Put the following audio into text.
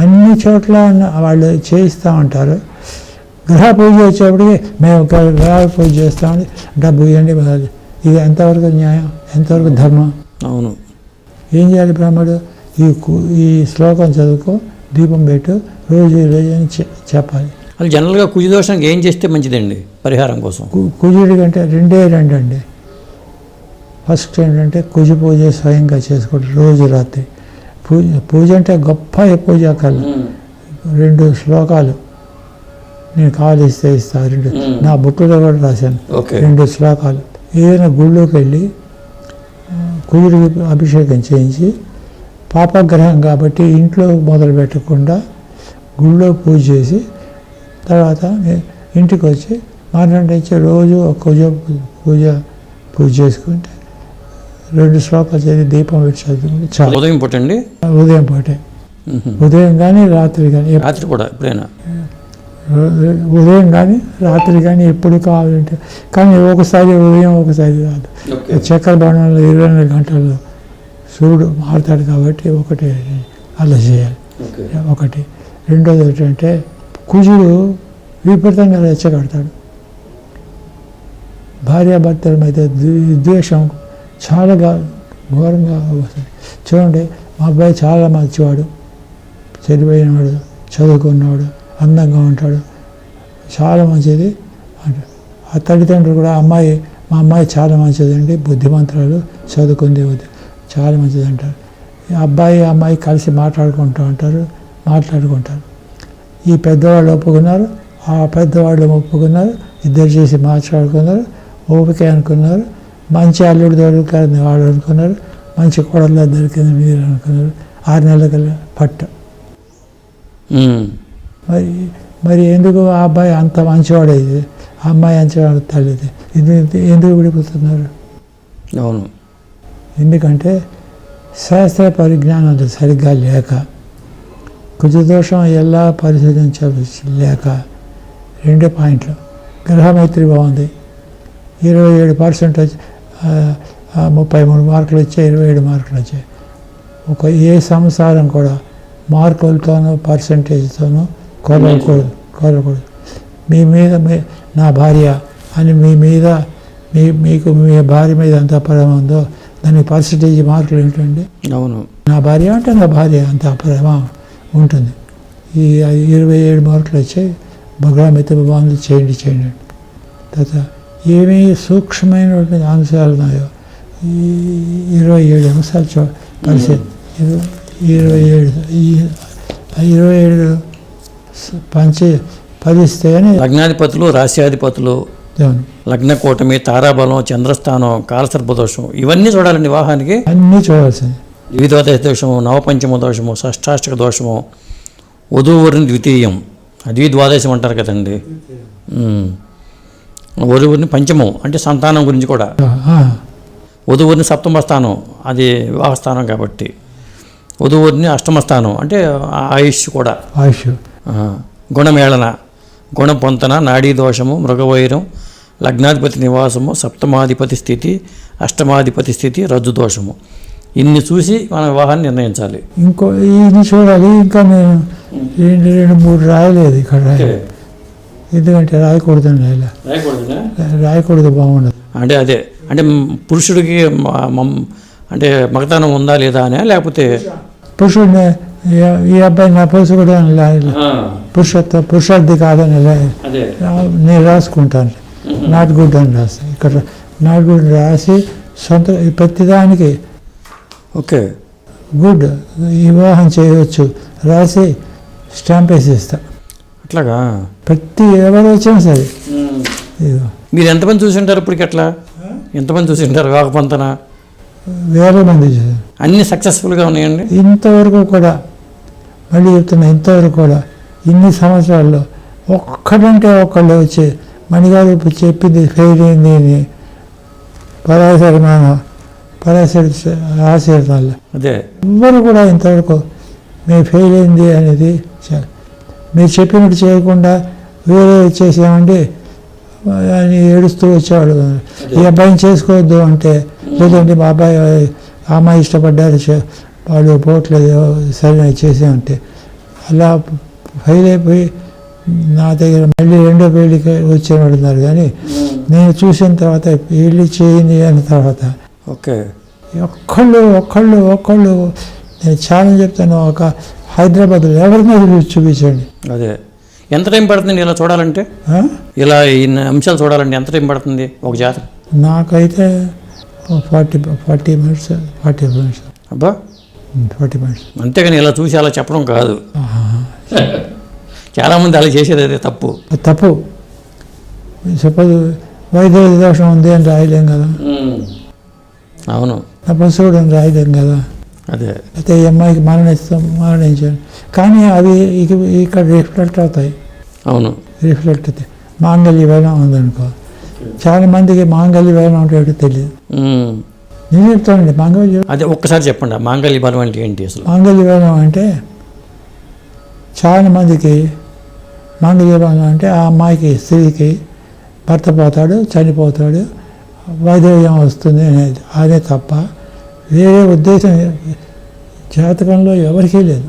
అన్ని చోట్ల వాళ్ళు చేయిస్తూ ఉంటారు. గ్రహ పూజ వచ్చేప్పటికి మేము గ్రహ పూజ చేస్తామని డబ్బు ఇవ్వండి. ఇది ఎంతవరకు న్యాయం, ఎంతవరకు ధర్మం? అవును. ఏం చేయాలి బ్రాహ్మడు? ఈ శ్లోకం చదువుకో, దీపం పెట్టు, రోజు అని చెప్పాలి. అది జనరల్గా కుజ దోషానికి ఏం చేస్తే మంచిదండి పరిహారం కోసం? కుజుడి కంటే రెండు అండి. ఫస్ట్ ఏంటంటే కుజ పూజ స్వయంగా చేసుకోవడం రోజు రాత్రి. పూజ అంటే గొప్ప పూజ కల్లా 2 శ్లోకాలు నేను కావాలి ఇస్తే ఇస్తా. 2 నా బుక్లో కూడా రాశాను. 2 శ్లోకాలు. ఏదైనా గుళ్ళోకి వెళ్ళి కుజుడికి అభిషేకం చేయించి, పాపగ్రహం కాబట్టి ఇంట్లో మొదలు పెట్టకుండా గుళ్ళో పూజ చేసి తర్వాత ఇంటికి వచ్చి మర్నాడు రోజు ఒక పూజ చేసుకుంటే 2 శ్లోకాలు చదివి దీపం పెట్టి చదువుకుంటే చాలా. ఉదయం పూట అండి? ఉదయం పూటే. ఉదయం కానీ రాత్రి కానీ. రాత్రి కూడా ఎప్పుడైనా? ఉదయం కానీ రాత్రి కానీ ఎప్పుడు కావాలంటే. కానీ ఒకసారి ఉదయం ఒకసారి రాదు. చక్కెర బాణంలో 24 గంటలు సూర్యుడు మారుతాడు కాబట్టి ఒకటి అలా చేయాలి. ఒకటి. రెండోది ఏంటంటే కుజుడు విపరీతంగా రెచ్చగడతాడు. భార్యాభర్తల మధ్య ద్వేషం చాలా ఘోరంగా వస్తుంది. చూడండి, మా అబ్బాయి చాలా మంచివాడు, చనిపోయినవాడు, చదువుకున్నవాడు, అందంగా ఉంటాడు, చాలా మంచిది అంటారు. ఆ తల్లిదండ్రులు కూడా మా అమ్మాయి చాలా మంచిదండి, బుద్ధిమంతురాలు, చదువుకుంది, చాలా మంచిది అంటారు. అమ్మాయి కలిసి మాట్లాడుకుంటారు. ఈ పెద్దవాళ్ళు ఒప్పుకున్నారు, ఆ పెద్దవాళ్ళు ఒప్పుకున్నారు, ఇద్దరు చేసి మాట్లాడుకున్నారు, ఓపిక అనుకున్నారు. మంచి అల్లుడు దొరికారని వాళ్ళు అనుకున్నారు, మంచి కోడల్లో దొరికింది మీరు అనుకున్నారు. 6 నెలల కల్లా పట్టు. మరి ఎందుకు ఆ అబ్బాయి అంత మంచివాడేది, ఆ అమ్మాయి మంచివాడు తల్లిది, ఎందుకు విడిపోతున్నారు? అవును. ఎందుకంటే శాస్త్ర పరిజ్ఞానం సరిగ్గా లేక, కుజదోషం ఎలా పరిశీలించలేక. 2 పాయింట్లు. గ్రహమైత్రి బాగుంది, 27% 33 మార్కులు వచ్చాయి, 27 మార్కులు వచ్చాయి. ఏ సంసారం కూడా మార్కులతోనూ పర్సంటేజ్తోనూ కోరకూడదు. మీ మీద నా భార్య అని మీకు మీ భార్య మీద ఎంత ప్రేమ ఉందో దానికి పర్సంటేజ్ మార్కులు ఏంటండి? అవును. నా భార్య అంటే నా భార్య అంత ప్రేమ ఉంటుంది. ఈ 27 మార్కులు వచ్చాయి. భగవద్గీత బాగుంది, చేయండి. తర్వాత ఏమీ సూక్ష్మమైనటువంటి అంశాలు ఉన్నాయో 27 అంశాలు పరిస్థితి. 27 ఫలిస్తే అని. లగ్నాధిపతులు, రాశ్యాధిపతులు, లగ్న కూటమి, తారాబలం, చంద్రస్థానం, కాలసర్పదోషం ఇవన్నీ చూడాలండి వివాహానికి. అన్నీ చూడాల్సింది. ద్వితోదశ దోషము, నవపంచమ దోషము, షష్టాష్టక దోషము, వధూవరుని ద్వితీయం, అది ద్వాదశం అంటారు కదండి. వధువురిని పంచమం అంటే సంతానం గురించి కూడా. వధువురిని సప్తమ స్థానం, అది వివాహ స్థానం కాబట్టి. వధువురిని అష్టమ స్థానం అంటే ఆయుష్ కూడా. గుణమేళన, గుణపొంతన, నాడీ దోషము, మృగవైరం, లగ్నాధిపతి నివాసము, సప్తమాధిపతి స్థితి, అష్టమాధిపతి స్థితి, రజ్జు దోషము. ఇన్ని చూసి మన వివాహాన్ని నిర్ణయించాలి. ఇది చూడాలి. ఇంకా నేను 2-3 రాయలేదు ఇక్కడ. ఎందుకంటే రాయకూడదు బాగుండదు. అంటే పురుషుడికి అంటే మగతనం ఉందా లేదా అని, లేకపోతే పురుషుడిని ఈ అబ్బాయి నా పురుషుడు పురుషార్థి కాదని నేను రాసుకుంటాను. నాట్ గుడ్ అని రాస్తాను. ఇక్కడ నాట్ గుడ్ రాసి సొంత ప్రతిదానికి గుడ్ వివాహం చేయవచ్చు రాసి స్టాంప్ వేసేస్తా. అట్లాగా ప్రతి ఎవరు వచ్చినా సరే. మీరు ఎంతమంది చూసింటారు ఇప్పటికి? అట్లా ఎంతమంది చూసింటారు వివాహ పొంతన? వేరే మంది చూసారు. అన్నీ సక్సెస్ఫుల్గా ఉన్నాయండి ఇంతవరకు కూడా. మళ్ళీ చెప్తున్నా, ఇంతవరకు కూడా ఇన్ని సంవత్సరాల్లో ఒక్కడంటే ఒక్కళ్ళు వచ్చి మణిగారు చెప్పింది ఫెయిల్ అయింది అని పరాశరి ఆశీర్వాదాలు అదే ఎవ్వరు కూడా ఇంతవరకు మేము ఫెయిల్ అయింది అనేది మీరు చెప్పినట్టు చేయకుండా వేరే చేసామండి అని ఏడుస్తూ వచ్చేవాడు. ఈ అబ్బాయిని చేసుకోవద్దు అంటే, లేదండి మా అమ్మాయి ఇష్టపడ్డారు, వాళ్ళు పోవట్లేదు, సరే చేసామంటే అలా ఫెయిల్ అయిపోయి నా దగ్గర మళ్ళీ రెండో పెళ్ళికి వచ్చేవాడు ఉన్నారు. కానీ నేను చూసిన తర్వాత పెళ్ళి చేయని అయిన తర్వాత ఓకే ఒక్కళ్ళు నేను చాలా చెప్తాను, ఒక హైదరాబాద్లో ఎవరినో చూపించండి. అదే ఎంత టైం పడుతుంది ఇలా చూడాలంటే? ఇలా ఈ అంశాలు చూడాలంటే ఎంత టైం పడుతుంది ఒక జాతర? నాకైతే 40 మినిట్స్. అబ్బా 40 మినిట్స్. అంతేగాని ఇలా చూసి అలా చెప్పడం కాదు. చాలామంది అలా చేసేది అదే తప్పు. తప్పు. సపోజ్ వైద్య దోషం ఉంది అని రాయలేం కదా. అవును. నపుంసకుడు అని రాయలేం కదా. అదే అయితే ఈ అమ్మాయికి మరణించాను. కానీ అవి ఇక్కడ రిఫ్లెక్ట్ అవుతాయి. అవును, రిఫ్లెక్ట్ అవుతాయి. మాంగళ్య వైనం ఉందనుకో, చాలా మందికి మాంగళ్య వైనం అంటే తెలియదు. నేను చెప్తానండి మాంగళ్య. అదే ఒక్కసారి చెప్పండి, మాంగళ్య బలం అంటే ఏంటి అసలు? మాంగళ్య వైనం అంటే చాలా మందికి మాంగళ్య వైనం అంటే ఆ అమ్మాయికి, స్త్రీకి భర్త పోతాడు, చనిపోతాడు, వైధవ్యం వస్తుంది అనేది అదే తప్ప వేరే ఉద్దేశం జాతకంలో ఎవరికీ లేదు.